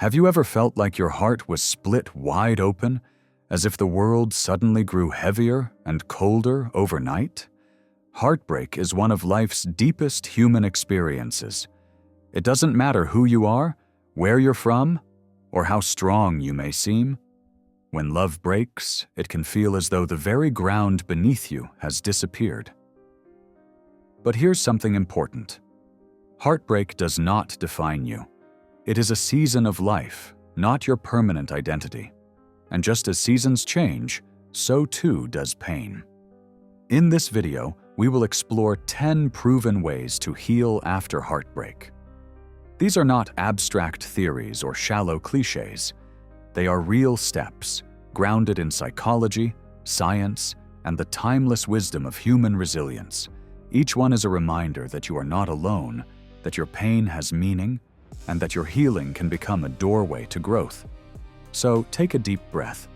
Have you ever felt like your heart was split wide open, as if the world suddenly grew heavier and colder overnight? Heartbreak is one of life's deepest human experiences. It doesn't matter who you are, where you're from, or how strong you may seem. When love breaks, it can feel as though the very ground beneath you has disappeared. But here's something important. Heartbreak does not define you. It is a season of life, not your permanent identity. And just as seasons change, so too does pain. In this video, we will explore 10 proven ways to heal after heartbreak. These are not abstract theories or shallow cliches. They are real steps, grounded in psychology, science, and the timeless wisdom of human resilience. Each one is a reminder that you are not alone, that your pain has meaning, and that your healing can become a doorway to growth. So take a deep breath.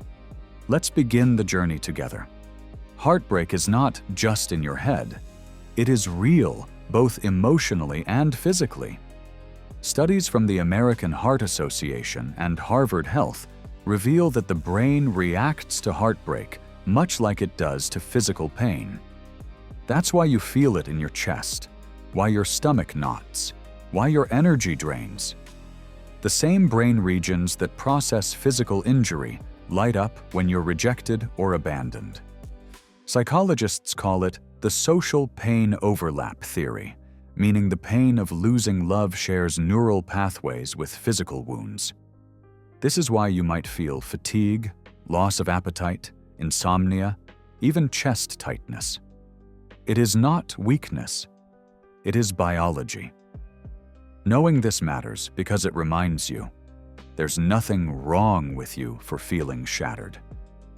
Let's begin the journey together. Heartbreak is not just in your head. It is real, both emotionally and physically. Studies from the American Heart Association and Harvard Health reveal that the brain reacts to heartbreak much like it does to physical pain. That's why you feel it in your chest, why your stomach knots, why your energy drains. The same brain regions that process physical injury light up when you're rejected or abandoned. Psychologists call it the social pain overlap theory, meaning the pain of losing love shares neural pathways with physical wounds. This is why you might feel fatigue, loss of appetite, insomnia, even chest tightness. It is not weakness. It is biology. Knowing this matters because it reminds you, there's nothing wrong with you for feeling shattered.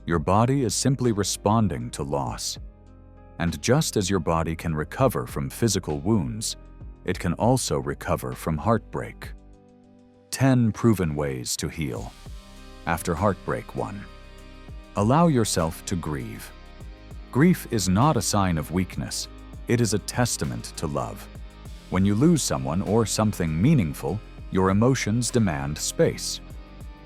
Your body is simply responding to loss. And just as your body can recover from physical wounds, it can also recover from heartbreak. 10 proven ways to heal. After heartbreak 1. Allow yourself to grieve. Grief is not a sign of weakness. It is a testament to love. When you lose someone or something meaningful, your emotions demand space.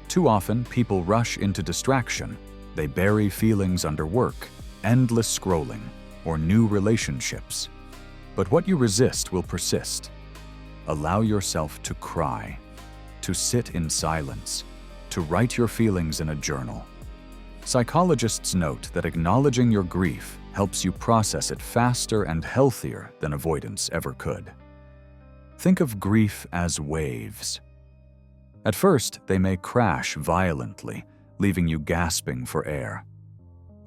Too often, people rush into distraction. They bury feelings under work, endless scrolling, or new relationships. But what you resist will persist. Allow yourself to cry, to sit in silence, to write your feelings in a journal. Psychologists note that acknowledging your grief helps you process it faster and healthier than avoidance ever could. Think of grief as waves. At first, they may crash violently, leaving you gasping for air.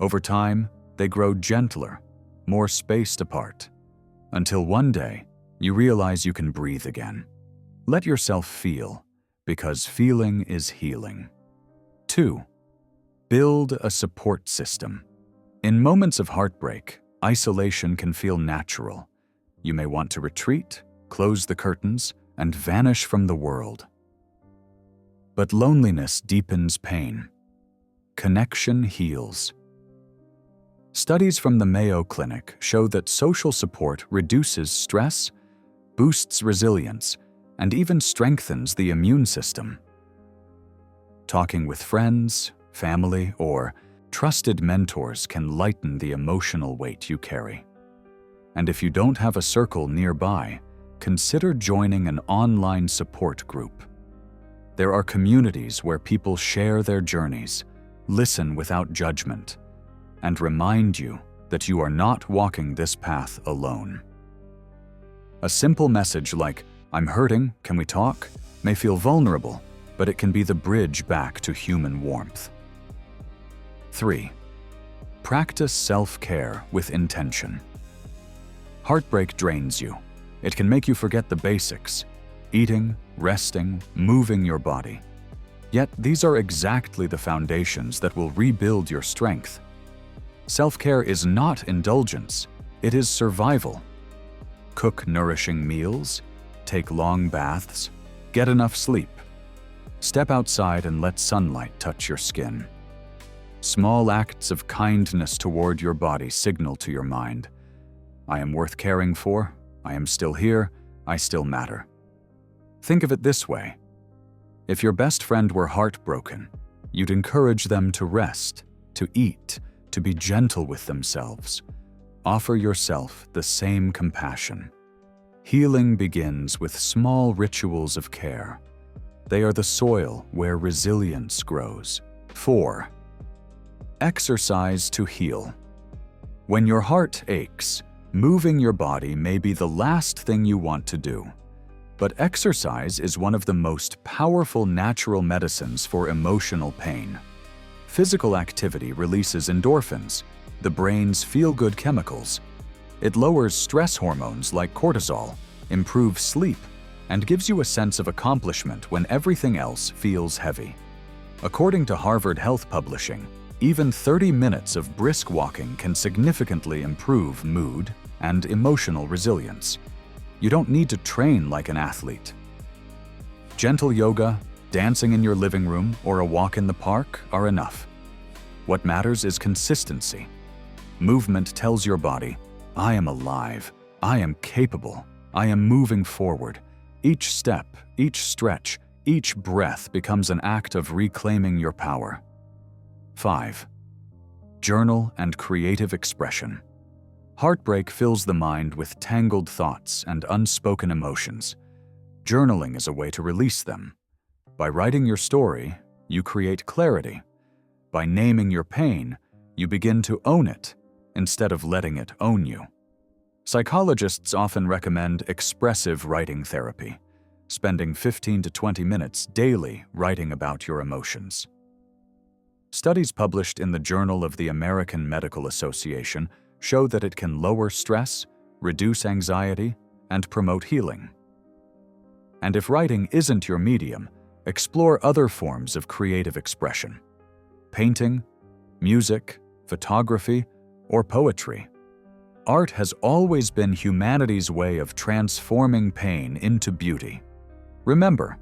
Over time, they grow gentler, more spaced apart, until one day, you realize you can breathe again. Let yourself feel, because feeling is healing. 2. Build a support system. In moments of heartbreak, isolation can feel natural. You may want to retreat, close the curtains, and vanish from the world. But loneliness deepens pain. Connection heals. Studies from the Mayo Clinic show that social support reduces stress, boosts resilience, and even strengthens the immune system. Talking with friends, family, or trusted mentors can lighten the emotional weight you carry. And if you don't have a circle nearby, consider joining an online support group. There are communities where people share their journeys, listen without judgment, and remind you that you are not walking this path alone. A simple message like, "I'm hurting, can we talk?" may feel vulnerable, but it can be the bridge back to human warmth. 3. Practice self-care with intention. Heartbreak drains you. It can make you forget the basics: eating, resting, moving your body. Yet these are exactly the foundations that will rebuild your strength. Self-care is not indulgence, it is survival. Cook nourishing meals, take long baths, get enough sleep. Step outside and let sunlight touch your skin. Small acts of kindness toward your body signal to your mind, "I am worth caring for, I am still here, I still matter." Think of it this way: If your best friend were heartbroken, you'd encourage them to rest, to eat, to be gentle with themselves. Offer yourself the same compassion. Healing begins with small rituals of care. They are the soil where resilience grows. 4. Exercise to heal. When your heart aches, moving your body may be the last thing you want to do. But exercise is one of the most powerful natural medicines for emotional pain. Physical activity releases endorphins, the brain's feel-good chemicals. It lowers stress hormones like cortisol, improves sleep, and gives you a sense of accomplishment when everything else feels heavy. According to Harvard Health Publishing, even 30 minutes of brisk walking can significantly improve mood and emotional resilience. You don't need to train like an athlete. Gentle yoga, dancing in your living room, or a walk in the park are enough. What matters is consistency. Movement tells your body, I am alive, I am capable, I am moving forward. Each step, each stretch, each breath becomes an act of reclaiming your power. 5. Journal and creative expression. Heartbreak fills the mind with tangled thoughts and unspoken emotions. Journaling is a way to release them. By writing your story, you create clarity. By naming your pain, you begin to own it instead of letting it own you. Psychologists often recommend expressive writing therapy, spending 15 to 20 minutes daily writing about your emotions. Studies published in the Journal of the American Medical Association show that it can lower stress, reduce anxiety, and promote healing. And if writing isn't your medium, explore other forms of creative expression. Painting, music, photography, or poetry. Art has always been humanity's way of transforming pain into beauty. Remember,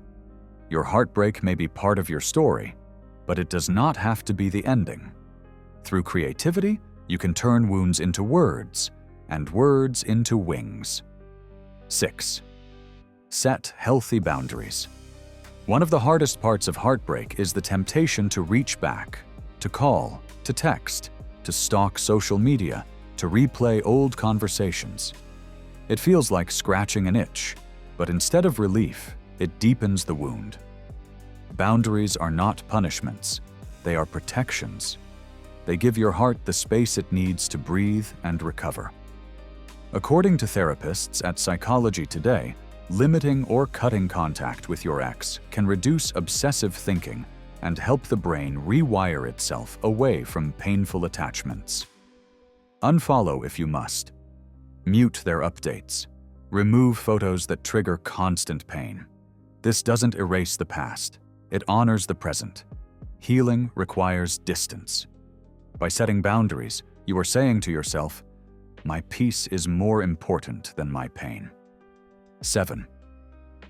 your heartbreak may be part of your story, but it does not have to be the ending. Through creativity, you can turn wounds into words, and words into wings. 6. Set healthy boundaries. One of the hardest parts of heartbreak is the temptation to reach back, to call, to text, to stalk social media, to replay old conversations. It feels like scratching an itch, but instead of relief, it deepens the wound. Boundaries are not punishments, they are protections. They give your heart the space it needs to breathe and recover. According to therapists at Psychology Today, limiting or cutting contact with your ex can reduce obsessive thinking and help the brain rewire itself away from painful attachments. Unfollow if you must. Mute their updates. Remove photos that trigger constant pain. This doesn't erase the past. It honors the present. Healing requires distance. By setting boundaries, you are saying to yourself, my peace is more important than my pain. 7.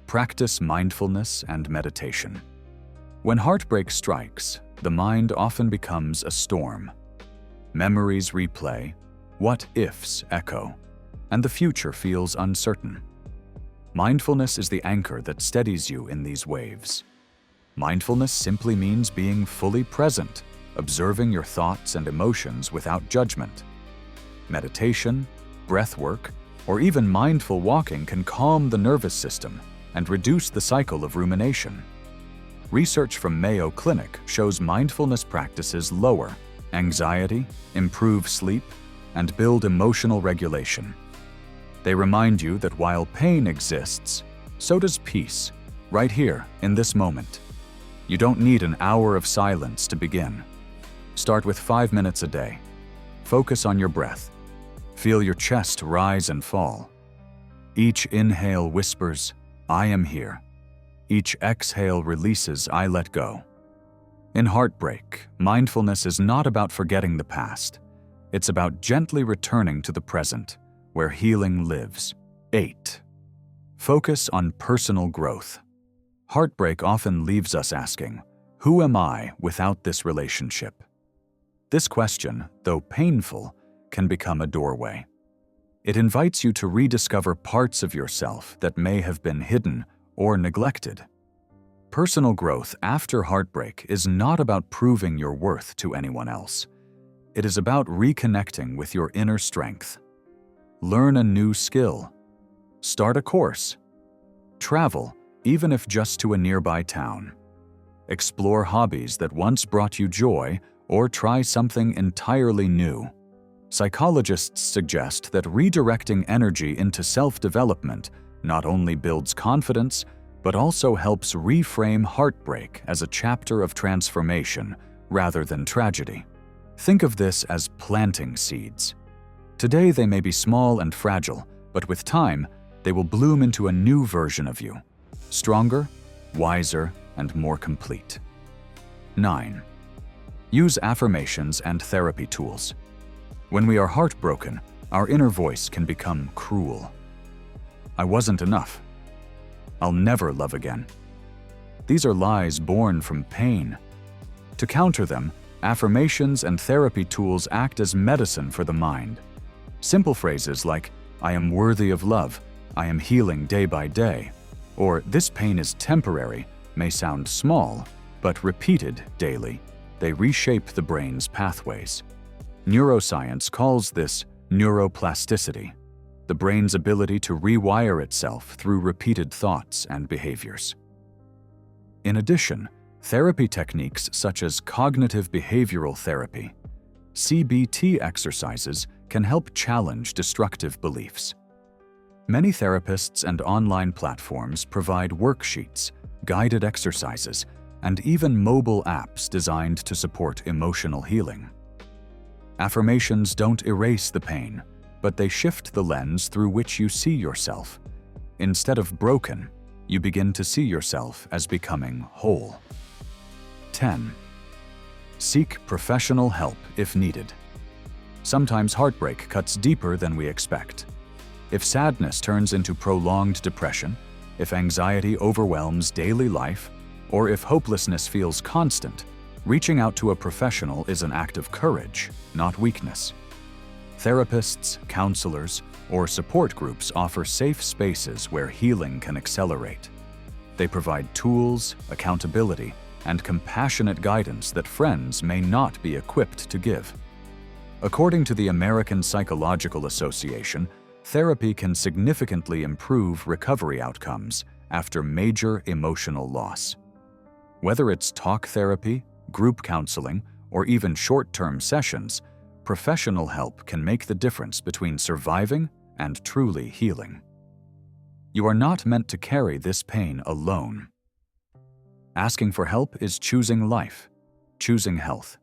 Practice mindfulness and meditation. When heartbreak strikes, the mind often becomes a storm. Memories replay, what-ifs echo, and the future feels uncertain. Mindfulness is the anchor that steadies you in these waves. Mindfulness simply means being fully present, observing your thoughts and emotions without judgment. Meditation, breath work, or even mindful walking can calm the nervous system and reduce the cycle of rumination. Research from Mayo Clinic shows mindfulness practices lower anxiety, improve sleep, and build emotional regulation. They remind you that while pain exists, so does peace, right here in this moment. You don't need an hour of silence to begin. Start with 5 minutes a day. Focus on your breath. Feel your chest rise and fall. Each inhale whispers, I am here. Each exhale releases, I let go. In heartbreak, mindfulness is not about forgetting the past. It's about gently returning to the present, where healing lives. 8. Focus on personal growth. Heartbreak often leaves us asking, who am I without this relationship? This question, though painful, can become a doorway. It invites you to rediscover parts of yourself that may have been hidden or neglected. Personal growth after heartbreak is not about proving your worth to anyone else. It is about reconnecting with your inner strength. Learn a new skill. Start a course. Travel, even if just to a nearby town. Explore hobbies that once brought you joy, or try something entirely new. Psychologists suggest that redirecting energy into self-development not only builds confidence, but also helps reframe heartbreak as a chapter of transformation rather than tragedy. Think of this as planting seeds. Today they may be small and fragile, but with time, they will bloom into a new version of you, stronger, wiser, and more complete. 9. Use affirmations and therapy tools. When we are heartbroken, our inner voice can become cruel. I wasn't enough. I'll never love again. These are lies born from pain. To counter them, affirmations and therapy tools act as medicine for the mind. Simple phrases like, I am worthy of love, I am healing day by day, or this pain is temporary, may sound small, but repeated daily, they reshape the brain's pathways. Neuroscience calls this neuroplasticity, the brain's ability to rewire itself through repeated thoughts and behaviors. In addition, therapy techniques such as cognitive behavioral therapy, CBT exercises can help challenge destructive beliefs. Many therapists and online platforms provide worksheets, guided exercises, and even mobile apps designed to support emotional healing. Affirmations don't erase the pain, but they shift the lens through which you see yourself. Instead of broken, you begin to see yourself as becoming whole. 10. Seek professional help if needed. Sometimes heartbreak cuts deeper than we expect. If sadness turns into prolonged depression, if anxiety overwhelms daily life, or if hopelessness feels constant, reaching out to a professional is an act of courage, not weakness. Therapists, counselors, or support groups offer safe spaces where healing can accelerate. They provide tools, accountability, and compassionate guidance that friends may not be equipped to give. According to the American Psychological Association, therapy can significantly improve recovery outcomes after major emotional loss. Whether it's talk therapy, group counseling, or even short-term sessions, professional help can make the difference between surviving and truly healing. You are not meant to carry this pain alone. Asking for help is choosing life, choosing health,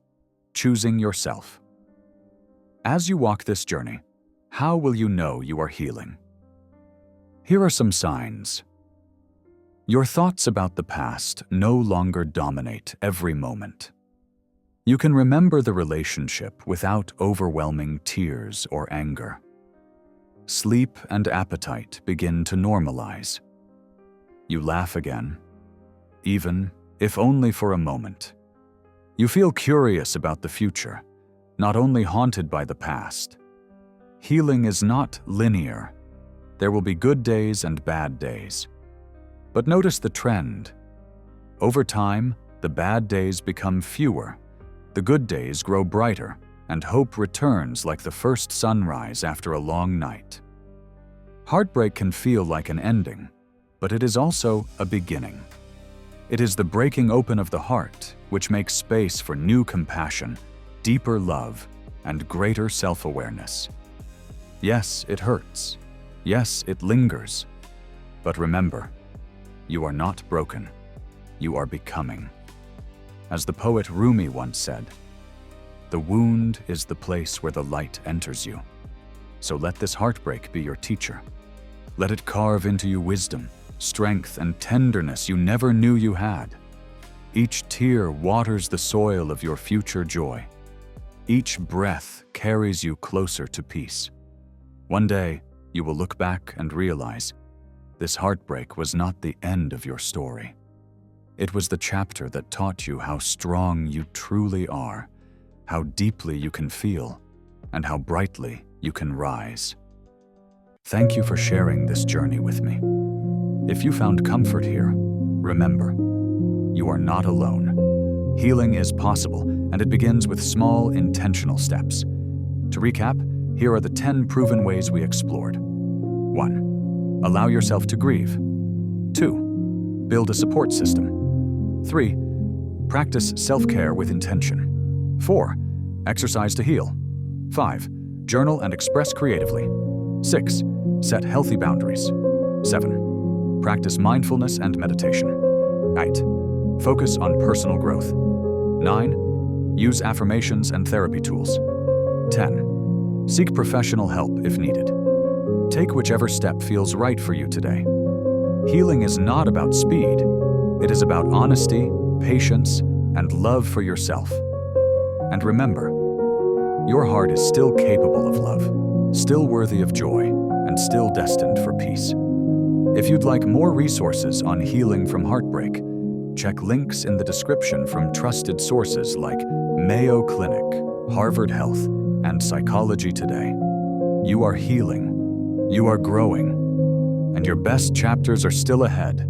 choosing yourself. As you walk this journey, how will you know you are healing? Here are some signs. Your thoughts about the past no longer dominate every moment. You can remember the relationship without overwhelming tears or anger. Sleep and appetite begin to normalize. You laugh again, even if only for a moment. You feel curious about the future, not only haunted by the past. Healing is not linear. There will be good days and bad days. But notice the trend. Over time, the bad days become fewer, the good days grow brighter, and hope returns like the first sunrise after a long night. Heartbreak can feel like an ending, but it is also a beginning. It is the breaking open of the heart which makes space for new compassion, deeper love, and greater self-awareness. Yes, it hurts. Yes, it lingers. But remember, you are not broken. You are becoming. As the poet Rumi once said, "The wound is the place where the light enters you. So let this heartbreak be your teacher. Let it carve into you wisdom, strength, and tenderness you never knew you had. Each tear waters the soil of your future joy. Each breath carries you closer to peace. One day, you will look back and realize this heartbreak was not the end of your story. It was the chapter that taught you how strong you truly are, how deeply you can feel, and how brightly you can rise." Thank you for sharing this journey with me. If you found comfort here, remember, you are not alone. Healing is possible, and it begins with small, intentional steps. To recap, here are the 10 proven ways we explored. 1. Allow yourself to grieve. 2. Build a support system. 3. Practice self-care with intention. 4. Exercise to heal. 5. Journal and express creatively. 6. Set healthy boundaries. 7. Practice mindfulness and meditation. 8. Focus on personal growth. 9. Use affirmations and therapy tools. 10. Seek professional help if needed. Take whichever step feels right for you today. Healing is not about speed. It is about honesty, patience, and love for yourself. And remember, your heart is still capable of love, still worthy of joy, and still destined for peace. If you'd like more resources on healing from heartbreak, check links in the description from trusted sources like Mayo Clinic, Harvard Health, and Psychology Today. You are healing, you are growing, and your best chapters are still ahead.